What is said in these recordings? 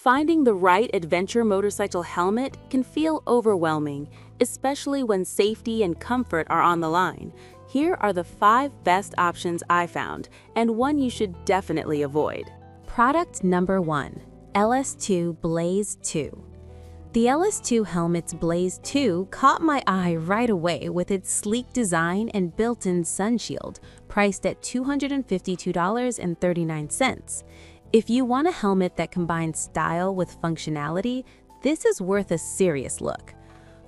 Finding the right adventure motorcycle helmet can feel overwhelming, especially when safety and comfort are on the line. Here are the 5 best options I found, and one you should definitely avoid. Product number 1, LS2 Blaze 2. The LS2 helmet's Blaze 2 caught my eye right away with its sleek design and built-in sun shield, priced at $252.39. If you want a helmet that combines style with functionality, this is worth a serious look.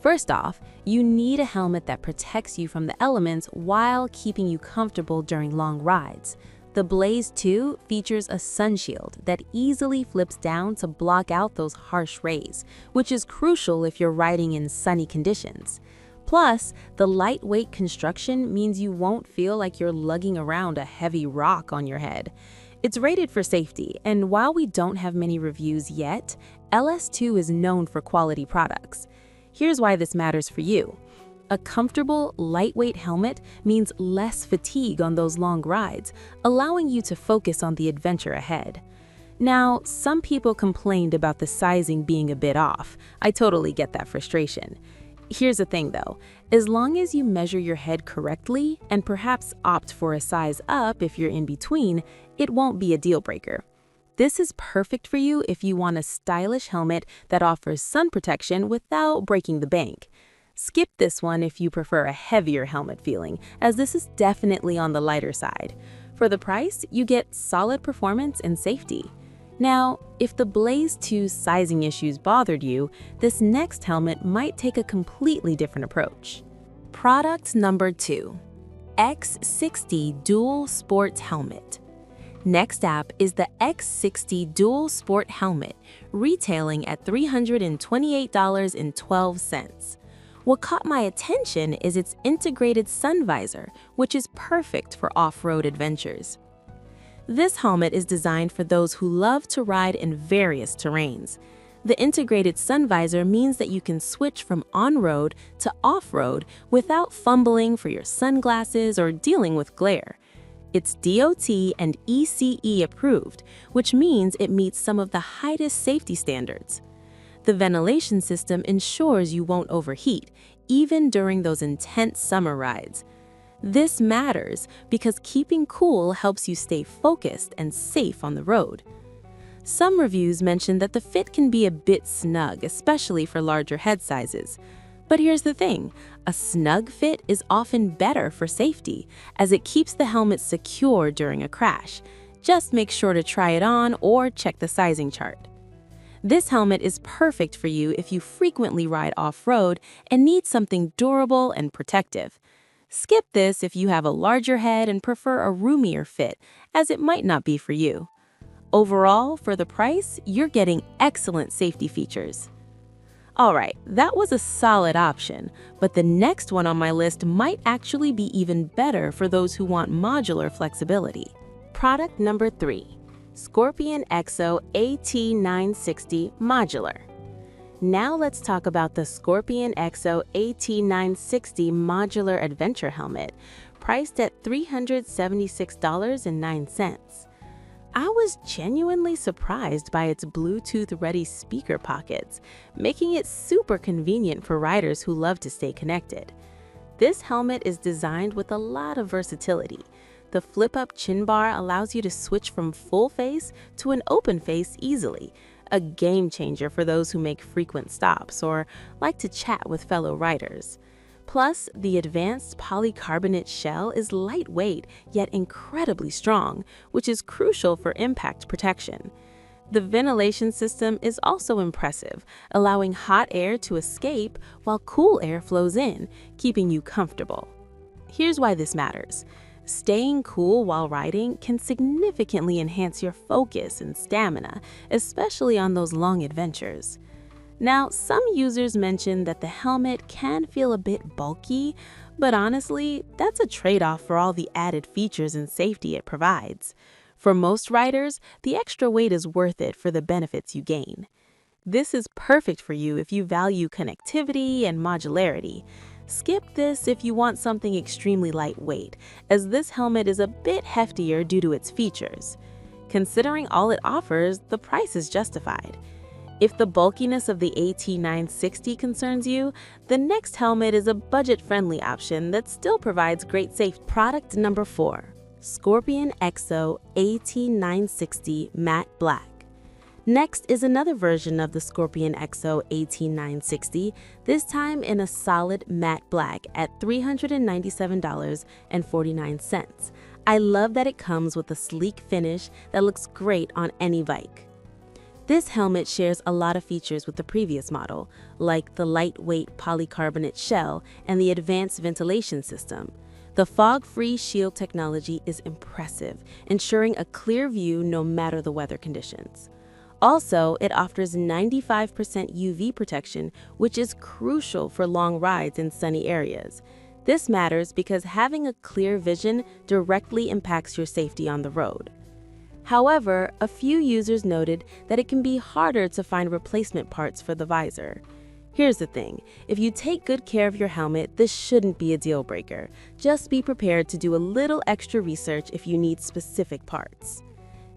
First off, you need a helmet that protects you from the elements while keeping you comfortable during long rides. The Blaze 2 features a sun shield that easily flips down to block out those harsh rays, which is crucial if you're riding in sunny conditions. Plus, the lightweight construction means you won't feel like you're lugging around a heavy rock on your head. It's rated for safety, and while we don't have many reviews yet, LS2 is known for quality products. Here's why this matters for you. A comfortable, lightweight helmet means less fatigue on those long rides, allowing you to focus on the adventure ahead. Now, some people complained about the sizing being a bit off. I totally get that frustration. Here's the thing though, as long as you measure your head correctly and perhaps opt for a size up if you're in between, it won't be a deal breaker. This is perfect for you if you want a stylish helmet that offers sun protection without breaking the bank. Skip this one if you prefer a heavier helmet feeling, as this is definitely on the lighter side. For the price, you get solid performance and safety. Now, if the Blaze 2 sizing issues bothered you, this next helmet might take a completely different approach. Product number 2, X60 Dual Sport Helmet. Next up is the X60 Dual Sport Helmet, retailing at $328.12. What caught my attention is its integrated sun visor, which is perfect for off-road adventures. This helmet is designed for those who love to ride in various terrains. The integrated sun visor means that you can switch from on-road to off-road without fumbling for your sunglasses or dealing with glare. It's DOT and ECE approved, which means it meets some of the highest safety standards. The ventilation system ensures you won't overheat, even during those intense summer rides. This matters because keeping cool helps you stay focused and safe on the road. Some reviews mention that the fit can be a bit snug, especially for larger head sizes. But here's the thing, a snug fit is often better for safety, as it keeps the helmet secure during a crash. Just make sure to try it on or check the sizing chart. This helmet is perfect for you if you frequently ride off-road and need something durable and protective. Skip this if you have a larger head and prefer a roomier fit, as it might not be for you. Overall, for the price, you're getting excellent safety features. Alright, that was a solid option, but the next one on my list might actually be even better for those who want modular flexibility. Product number 3, Scorpion EXO AT960 Modular. Now let's talk about the Scorpion EXO AT960 Modular Adventure Helmet, priced at $376.09. I was genuinely surprised by its Bluetooth-ready speaker pockets, making it super convenient for riders who love to stay connected. This helmet is designed with a lot of versatility. The flip-up chin bar allows you to switch from full face to an open face easily, a game changer for those who make frequent stops or like to chat with fellow riders. Plus, the advanced polycarbonate shell is lightweight yet incredibly strong, which is crucial for impact protection. The ventilation system is also impressive, allowing hot air to escape while cool air flows in, keeping you comfortable. Here's why this matters. Staying cool while riding can significantly enhance your focus and stamina, especially on those long adventures. Now, some users mention that the helmet can feel a bit bulky, but honestly, that's a trade-off for all the added features and safety it provides. For most riders, the extra weight is worth it for the benefits you gain. This is perfect for you if you value connectivity and modularity. Skip this if you want something extremely lightweight, as this helmet is a bit heftier due to its features. Considering all it offers, the price is justified. If the bulkiness of the AT960 concerns you, the next helmet is a budget-friendly option that still provides great safety. Product number 4. Scorpion EXO AT960 Matte Black. Next is another version of the Scorpion EXO AT960, this time in a solid matte black at $397.49. I love that it comes with a sleek finish that looks great on any bike. This helmet shares a lot of features with the previous model, like the lightweight polycarbonate shell and the advanced ventilation system. The fog-free shield technology is impressive, ensuring a clear view no matter the weather conditions. Also, it offers 95% UV protection, which is crucial for long rides in sunny areas. This matters because having a clear vision directly impacts your safety on the road. However, a few users noted that it can be harder to find replacement parts for the visor. Here's the thing, if you take good care of your helmet, this shouldn't be a deal breaker. Just be prepared to do a little extra research if you need specific parts.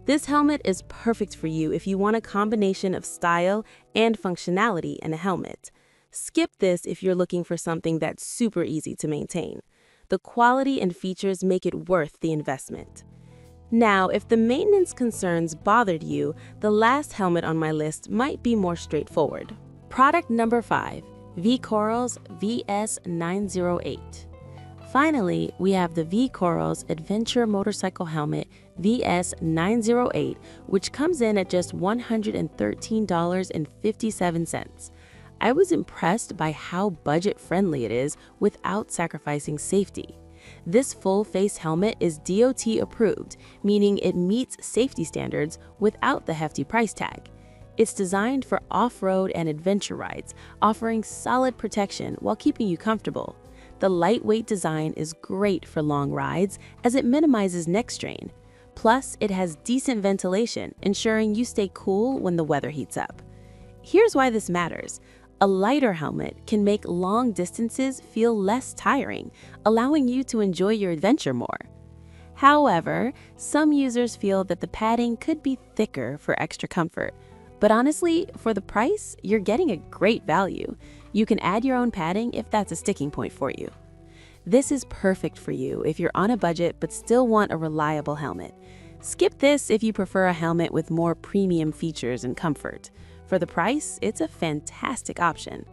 This helmet is perfect for you if you want a combination of style and functionality in a helmet. Skip this if you're looking for something that's super easy to maintain. The quality and features make it worth the investment. Now, if the maintenance concerns bothered you, the last helmet on my list might be more straightforward. Product number 5. VCOROS VS908. Finally, we have the VCOROS Adventure Motorcycle Helmet VS908, which comes in at just $113.57. I was impressed by how budget-friendly it is without sacrificing safety. This full-face helmet is DOT approved, meaning it meets safety standards without the hefty price tag. It's designed for off-road and adventure rides, offering solid protection while keeping you comfortable. The lightweight design is great for long rides as it minimizes neck strain. Plus, it has decent ventilation, ensuring you stay cool when the weather heats up. Here's why this matters. A lighter helmet can make long distances feel less tiring, allowing you to enjoy your adventure more. However, some users feel that the padding could be thicker for extra comfort. But honestly, for the price, you're getting a great value. You can add your own padding if that's a sticking point for you. This is perfect for you if you're on a budget but still want a reliable helmet. Skip this if you prefer a helmet with more premium features and comfort. For the price, it's a fantastic option.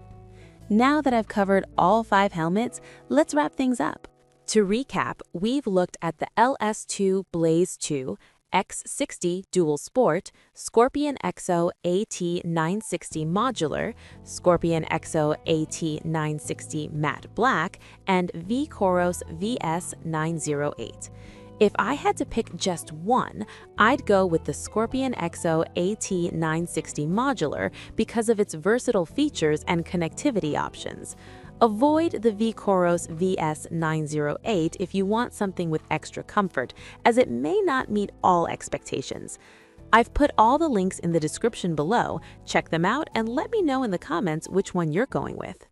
Now that I've covered all 5 helmets, let's wrap things up. To recap, we've looked at the LS2 Blaze 2, X60 Dual Sport, Scorpion EXO AT960 Modular, Scorpion EXO AT960 Matte Black, and VCOROS VS908. If I had to pick just one, I'd go with the Scorpion EXO AT960 Modular because of its versatile features and connectivity options. Avoid the VCOROS VS908 if you want something with extra comfort, as it may not meet all expectations. I've put all the links in the description below. Check them out and let me know in the comments which one you're going with.